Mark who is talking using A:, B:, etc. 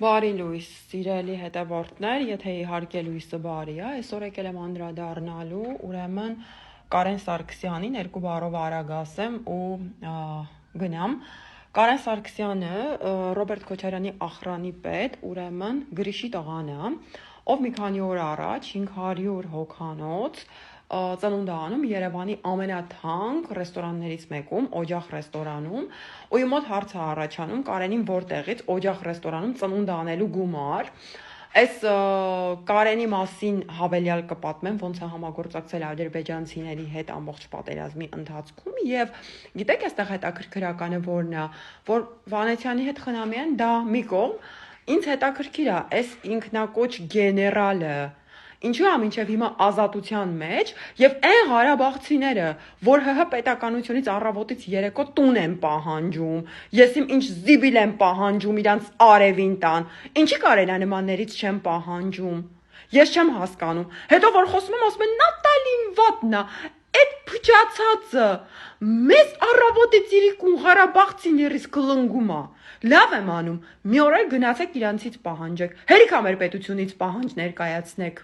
A: Բարի լույս, սիրելի հետևորդներ, եթե իհարկե լույսը բարի է, այսօր եկել եմ անդրադառնալու, ուրեմն Կարեն Սարգսյանին երկու բառով արագ ասեմ ու գնամ։ Կարեն Սարգսյանը Ռոբերտ Քոչարյանի ախրանի պետ, ուրեմն Գրիշի տղան է, ով մի քանի օր առաջ 500 հոգանոց ծնունդ է անում Երևանի ամենաթանկ ռեստորաններից մեկում, Օջախ ռեստորանում, ու իմ մոտ հարց է առաջանում Կարենին որտեղից Օջախ ռեստորանում ծնունդ անելու գումար։ Այս Կարենի մասին հավելյալ կպատմեմ, ոնց է համագործակցել ադրբեջանցիների հետ ամբողջ պատերազմի ընթացքում, եւ գիտեք, այստեղ հետաքրքրականը որն է, որ Վանեցյանի հետ խնամի են, դա մի կողմ, ինձ հետաքրքիր է, այս ինքնակոչ գեներալը ինչու է մինչև հիմա ազատության մեջ եւ այն ղարաբաղցիները, որ ՀՀ պետականությունից առավոտից երեկո տուն են պահանջում, ես իմ ինչ զիբիլ եմ պահանջում իրանց արևին տան, ինչի կարենա նմաններից չեմ պահանջում, ես չեմ հասկանում, հետո որ խոսում եմ ասում են Նատալին վատնա, այդ փչացածը մեզ առավոտից իրիկուն Ղարաբաղցիներից կլնգում է, լավ եմ անում, մի օր էլ գնացեք իրանցից պահանջեք, հերիք է մեր պետությունից պահանջ ներկայացնեք